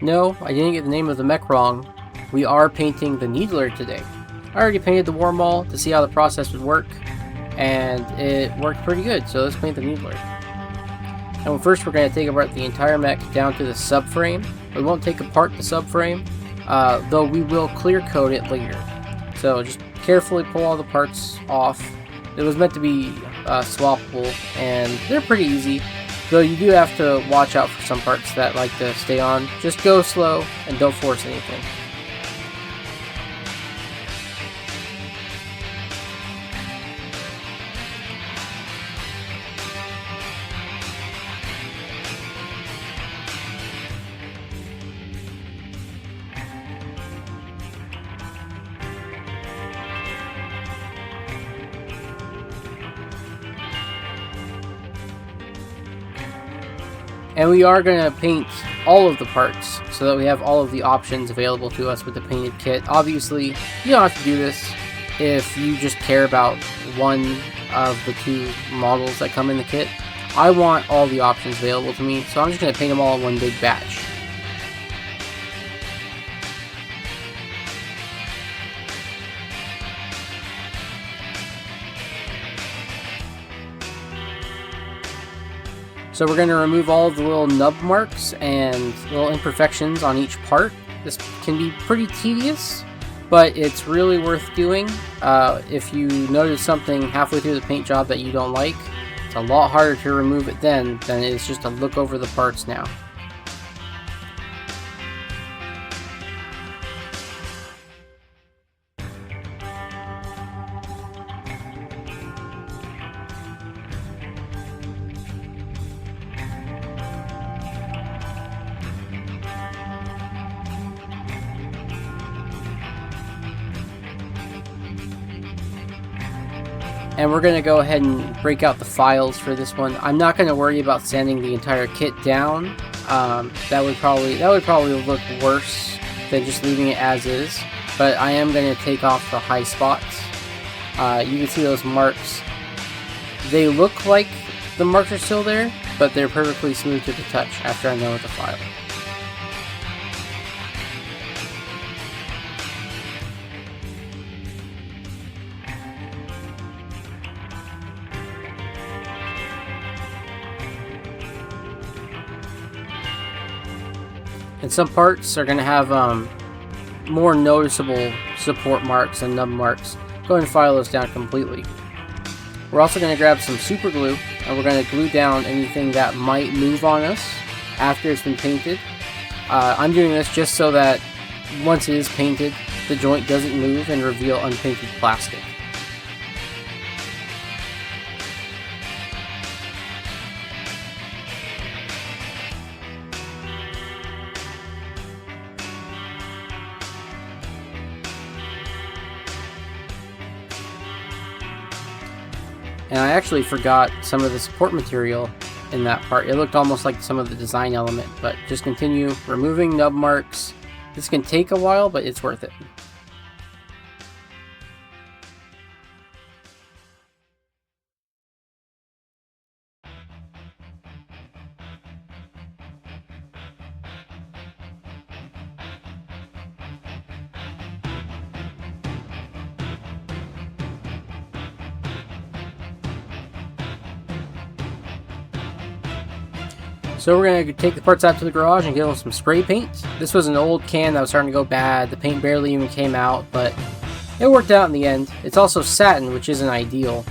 No, I didn't get the name of the mech wrong. We are painting the Needler today. I already painted the War Maul to see how the process would work, and it worked pretty good, so let's paint the Needler. And first we're going to take apart the entire mech down to the subframe. We won't take apart the subframe, though we will clear coat it later. So just carefully pull all the parts off. It was meant to be swappable, and they're pretty easy. Though you do have to watch out for some parts that like to stay on. Just go slow and don't force anything. And we are going to paint all of the parts so that we have all of the options available to us with the painted kit. Obviously, you don't have to do this if you just care about one of the two models that come in the kit. I want all the options available to me, so I'm just going to paint them all in one big batch. So we're going to remove all of the little nub marks and little imperfections on each part. This can be pretty tedious, but it's really worth doing. If you notice something halfway through the paint job that you don't like, it's a lot harder to remove it then than it is just to look over the parts now. And we're going to go ahead and break out the files for this one. I'm not going to worry about sanding the entire kit down. That would probably look worse than just leaving it as is. But I am going to take off the high spots. You can see those marks. They look like the marks are still there, but they're perfectly smooth to the touch after I'm done with the file. And some parts are going to have more noticeable support marks and nub marks. Go ahead and file those down completely. We're also going to grab some super glue, and we're going to glue down anything that might move on us after it's been painted. I'm doing this just so that once it is painted, the joint doesn't move and reveal unpainted plastic. And I actually forgot some of the support material in that part. It looked almost like some of the design element, but just continue removing nub marks. This can take a while, but it's worth it. So we're going to take the parts out to the garage and give them some spray paint. This was an old can that was starting to go bad. The paint barely even came out, but it worked out in the end. It's also satin, which isn't ideal.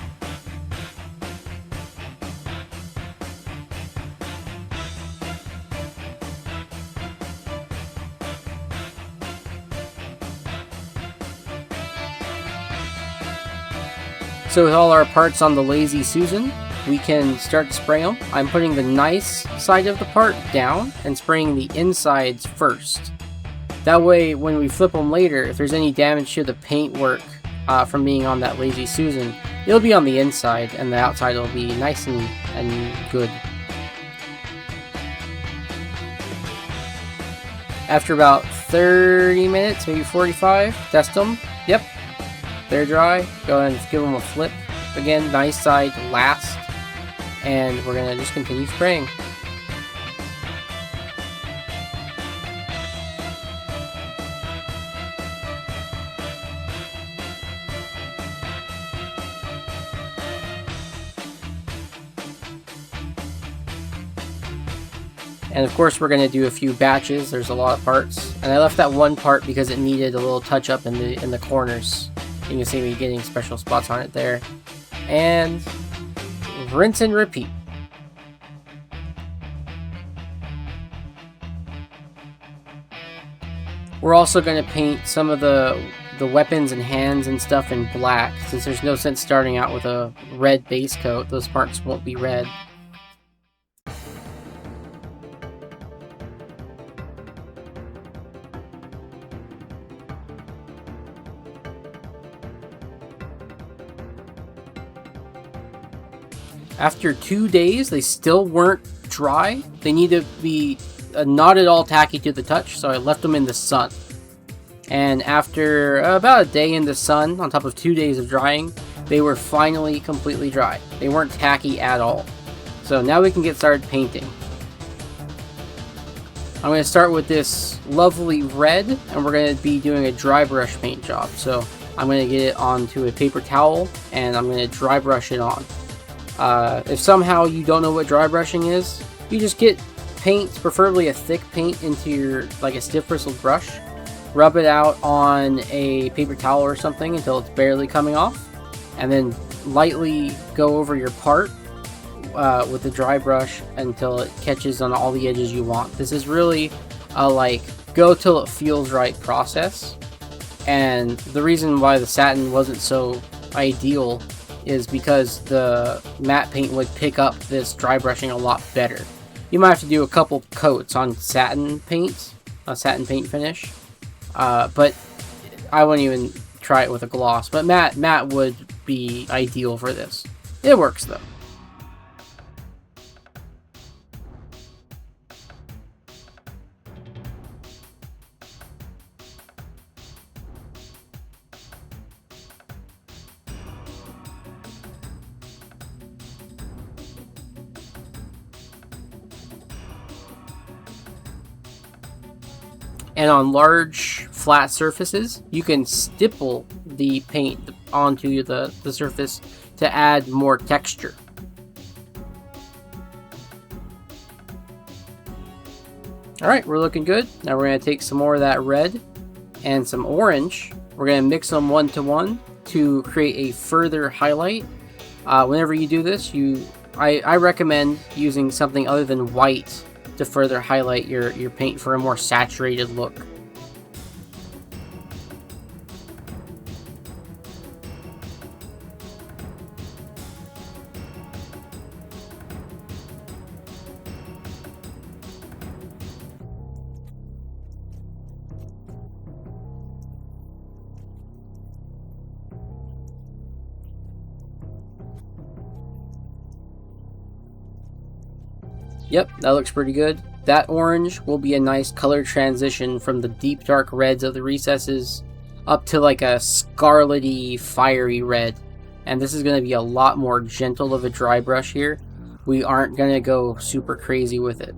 So with all our parts on the Lazy Susan, we can start to spray them. I'm putting the nice side of the part down and spraying the insides first. That way, when we flip them later, if there's any damage to the paintwork from being on that Lazy Susan, it'll be on the inside and the outside will be nice and good. After about 30 minutes, maybe 45, test them. Yep, they're dry. Go ahead and give them a flip. Again, nice side last. And we're going to just continue spraying. And of course we're going to do a few batches. There's a lot of parts. And I left that one part because it needed a little touch up in the corners. You can see me getting special spots on it there. And rinse and repeat. We're also going to paint some of the weapons and hands and stuff in black, since there's no sense starting out with a red base coat. Those parts won't be red. After 2 days, they still weren't dry. They need to be not at all tacky to the touch, so I left them in the sun. And after about a day in the sun, on top of 2 days of drying, they were finally completely dry. They weren't tacky at all. So now we can get started painting. I'm going to start with this lovely red, and we're going to be doing a dry brush paint job. So I'm going to get it onto a paper towel, and I'm going to dry brush it on. If somehow you don't know what dry brushing is, you just get paint, preferably a thick paint, into your, like a stiff bristled brush. Rub it out on a paper towel or something until it's barely coming off, and then lightly go over your part with the dry brush until it catches on all the edges you want. This is really a like go till it feels right process, and the reason why the satin wasn't so ideal is because the matte paint would pick up this dry brushing a lot better. You might have to do a couple coats on satin paint, a satin paint finish. But I wouldn't even try it with a gloss. But matte would be ideal for this. It works though. And on large flat surfaces, you can stipple the paint onto the surface to add more texture. Alright, we're looking good. Now we're going to take some more of that red and some orange. We're going to mix them 1-to-1 to create a further highlight. Whenever you do this, I recommend using something other than white to further highlight your paint for a more saturated look. Yep, that looks pretty good. That orange will be a nice color transition from the deep dark reds of the recesses up to like a scarlety, fiery red. And this is going to be a lot more gentle of a dry brush here. We aren't going to go super crazy with it.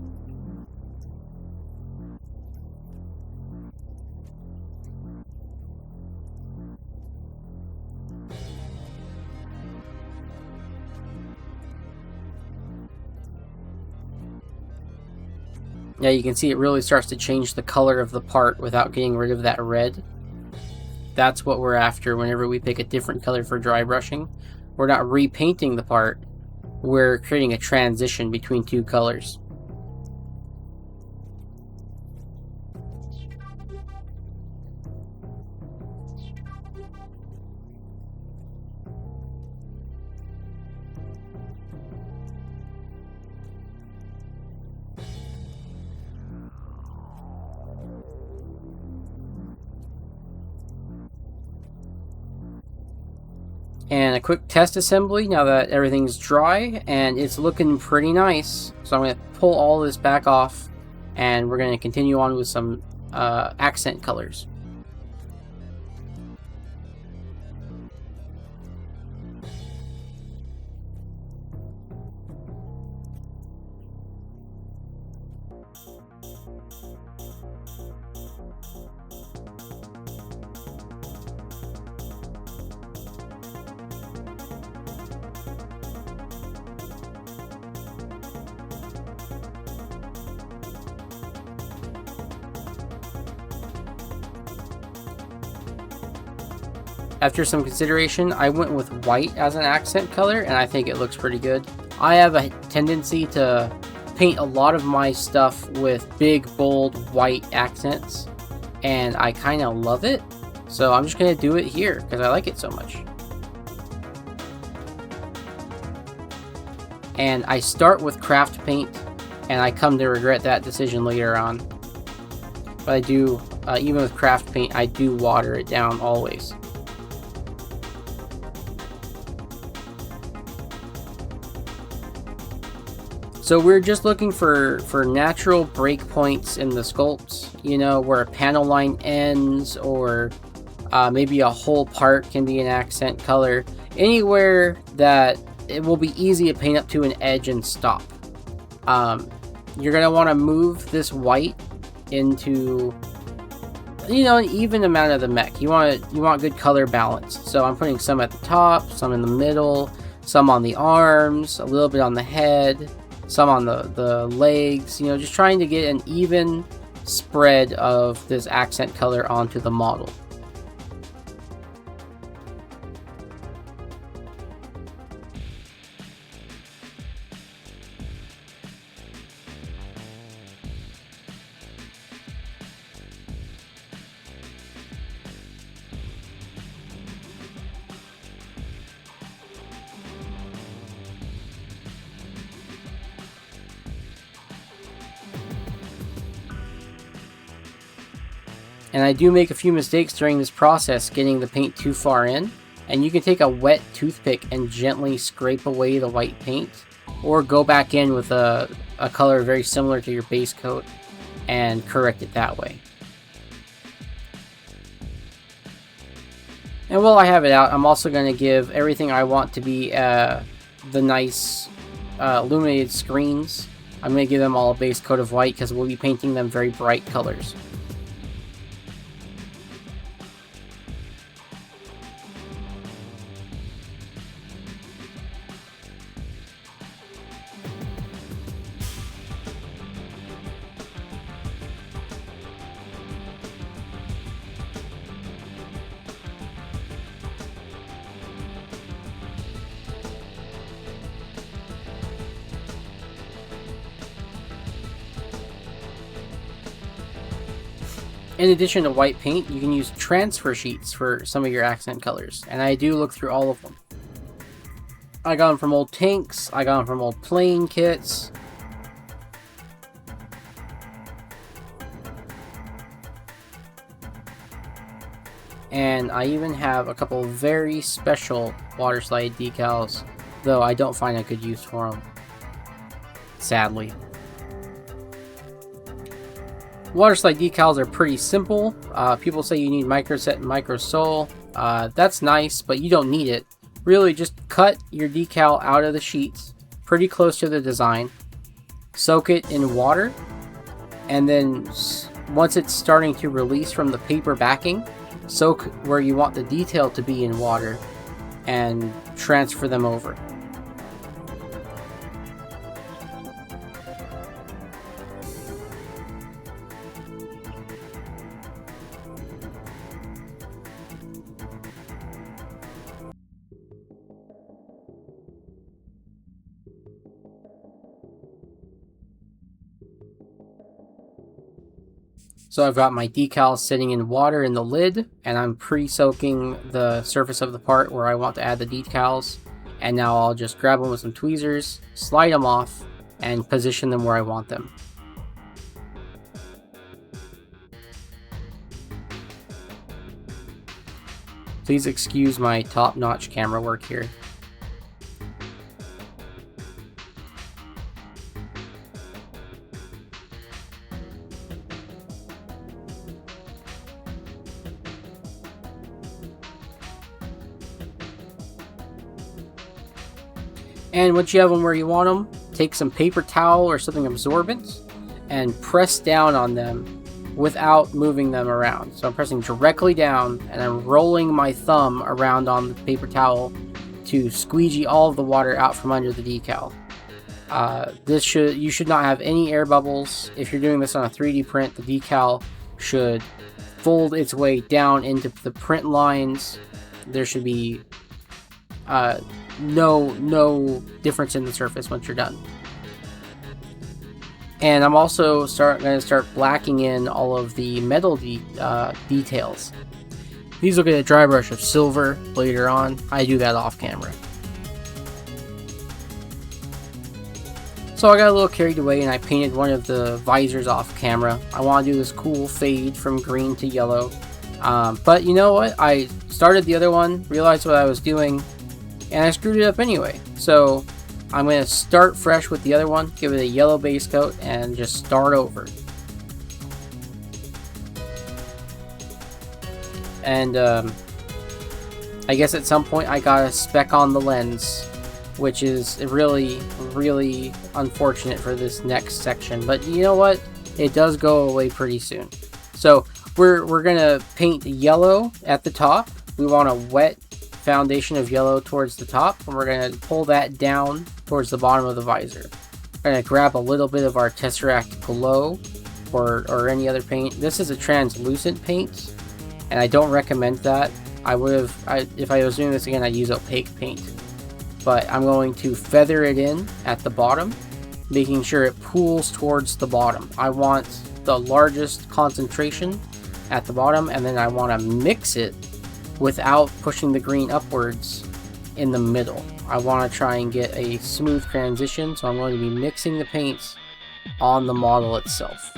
Yeah, you can see it really starts to change the color of the part without getting rid of that red. That's what we're after whenever we pick a different color for dry brushing. We're not repainting the part, we're creating a transition between two colors. And a quick test assembly now that everything's dry, and it's looking pretty nice. So I'm going to pull all this back off, and we're going to continue on with some accent colors. After some consideration, I went with white as an accent color, and I think it looks pretty good. I have a tendency to paint a lot of my stuff with big, bold, white accents, and I kind of love it. So I'm just going to do it here because I like it so much. And I start with craft paint, and I come to regret that decision later on. But I do, even with craft paint, I do water it down always. So we're just looking for natural breakpoints in the sculpts, you know, where a panel line ends, or maybe a whole part can be an accent color. Anywhere that it will be easy to paint up to an edge and stop. You're going to want to move this white into, you know, an even amount of the mech. You want good color balance. So I'm putting some at the top, some in the middle, some on the arms, a little bit on the head, some on the legs, you know, just trying to get an even spread of this accent color onto the model. And I do make a few mistakes during this process getting the paint too far in, and you can take a wet toothpick and gently scrape away the white paint, or go back in with a color very similar to your base coat and correct it that way. And while I have it out, I'm also going to give everything I want to be the nice illuminated screens. I'm going to give them all a base coat of white because we'll be painting them very bright colors. In addition to white paint, you can use transfer sheets for some of your accent colors, and I do look through all of them. I got them from old tanks, I got them from old plane kits. And I even have a couple very special water slide decals, though I don't find a good use for them, sadly. Water slide decals are pretty simple. People say you need microset and microsole. That's nice, but you don't need it. Really, just cut your decal out of the sheets pretty close to the design, soak it in water, and then once it's starting to release from the paper backing, soak where you want the detail to be in water and transfer them over. So I've got my decals sitting in water in the lid, and I'm pre-soaking the surface of the part where I want to add the decals. And now I'll just grab them with some tweezers, slide them off, and position them where I want them. Please excuse my top-notch camera work here. And once you have them where you want them, take some paper towel or something absorbent and press down on them without moving them around. So I'm pressing directly down and I'm rolling my thumb around on the paper towel to squeegee all of the water out from under the decal. You should not have any air bubbles. If you're doing this on a 3D print, the decal should fold its way down into the print lines there should be no difference in the surface once you're done. And I'm also going to start blacking in all of the metal details. These will get a dry brush of silver later on. I do that off camera. So I got a little carried away and I painted one of the visors off camera. I want to do this cool fade from green to yellow. But you know what? I started the other one, realized what I was doing, and I screwed it up anyway. So I'm going to start fresh with the other one, give it a yellow base coat, and just start over. And I guess at some point I got a speck on the lens, which is really, really unfortunate for this next section. But you know what? It does go away pretty soon. So we're gonna paint yellow at the top. We want a wet foundation of yellow towards the top, and we're gonna pull that down towards the bottom of the visor. We're gonna grab a little bit of our Tesseract Glow or any other paint. This is a translucent paint, and I don't recommend that. If I was doing this again, I'd use opaque paint. But I'm going to feather it in at the bottom, making sure it pools towards the bottom. I want the largest concentration at the bottom, and then I want to mix it without pushing the green upwards in the middle. I want to try and get a smooth transition, so I'm going to be mixing the paints on the model itself.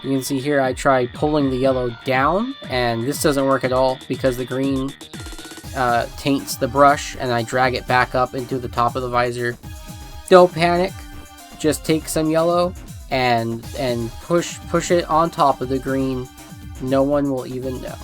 You can see here I tried pulling the yellow down, and this doesn't work at all because the green taints the brush, and I drag it back up into the top of the visor. Don't panic, just take some yellow and push it on top of the green. No one will even know.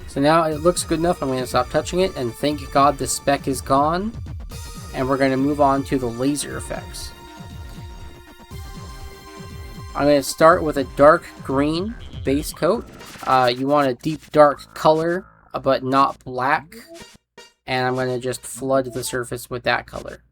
So now it looks good enough. I'm going to stop touching it, and thank God the speck is gone. And we're going to move on to the laser effects. I'm going to start with a dark green base coat. You want a deep dark color, but not black. And I'm going to just flood the surface with that color.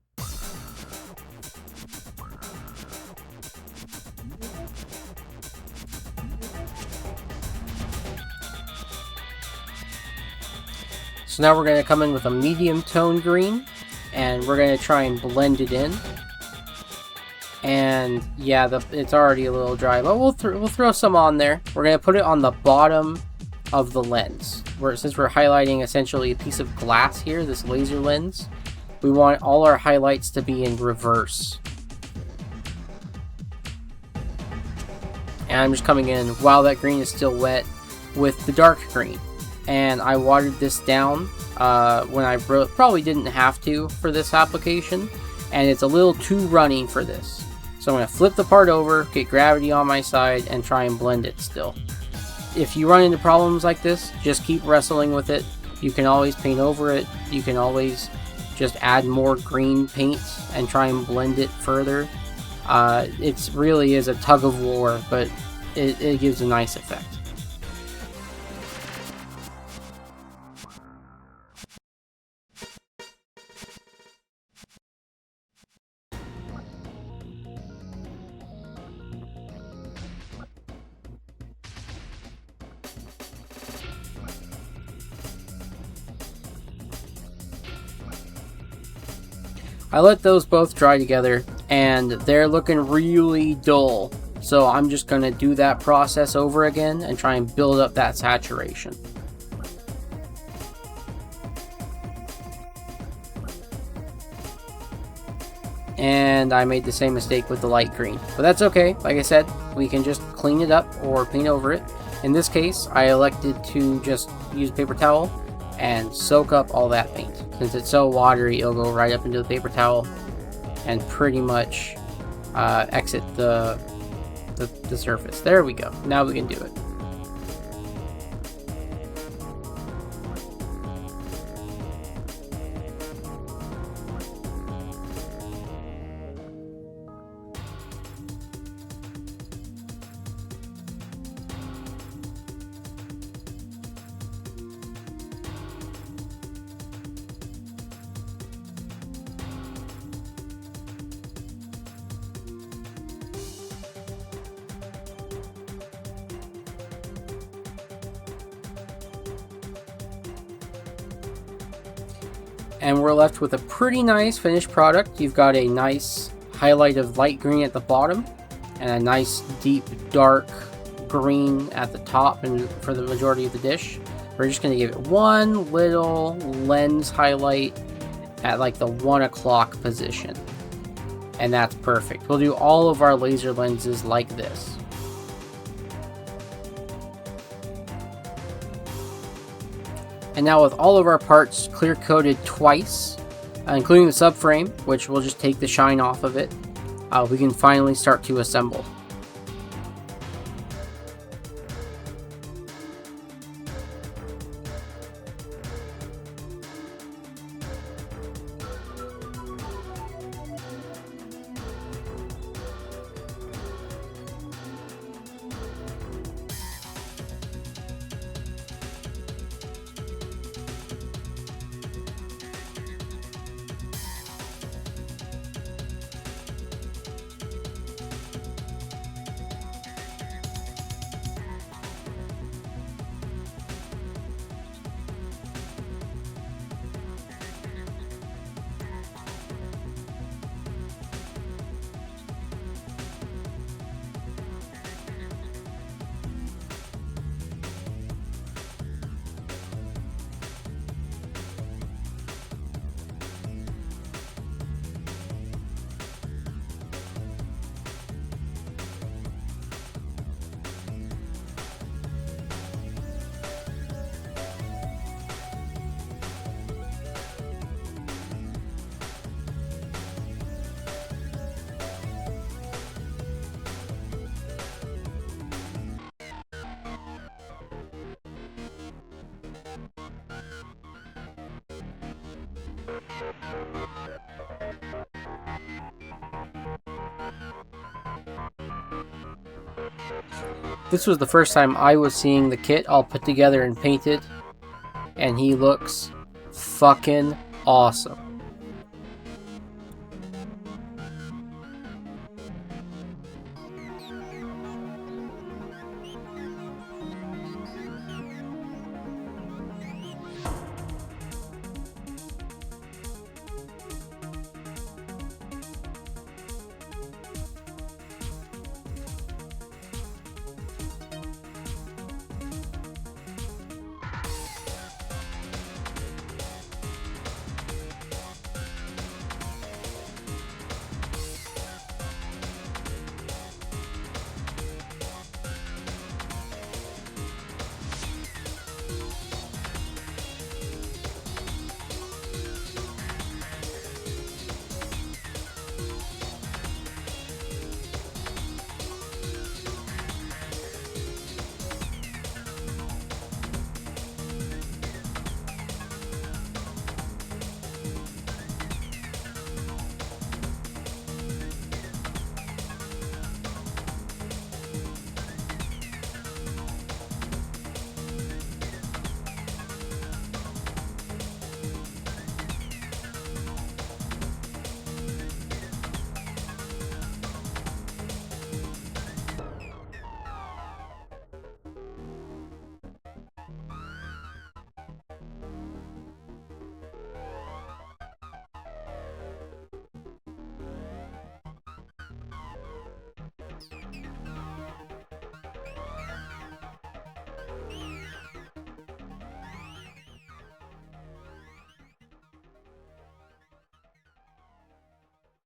So now we're going to come in with a medium tone green, and we're going to try and blend it in. And yeah, it's already a little dry, but we'll throw some on there. We're going to put it on the bottom of the lens. Since we're highlighting essentially a piece of glass here, this laser lens, we want all our highlights to be in reverse. And I'm just coming in while that green is still wet with the dark green. And I watered this down when I probably didn't have to for this application, and it's a little too runny for this. So I'm going to flip the part over, get gravity on my side, and try and blend it still. If you run into problems like this, just keep wrestling with it. You can always paint over it. You can always just add more green paint and try and blend it further. It really is a tug of war, but it gives a nice effect. I let those both dry together, and they're looking really dull. So I'm just going to do that process over again and try and build up that saturation. And I made the same mistake with the light green, but that's okay. Like I said, we can just clean it up or paint over it. In this case, I elected to just use a paper towel and soak up all that paint. Since it's so watery, it'll go right up into the paper towel and pretty much exit the surface. There we go. Now we can do it. and we're left with a pretty nice finished product. You've got a nice highlight of light green at the bottom and a nice deep dark green at the top and for the majority of the dish. We're just going to give it one little lens highlight at like the 1 o'clock position, and that's perfect. We'll do all of our laser lenses like this. And now with all of our parts clear coated twice, including the subframe, which will just take the shine off of it, we can finally start to assemble. This was the first time I was seeing the kit all put together and painted, and he looks fucking awesome.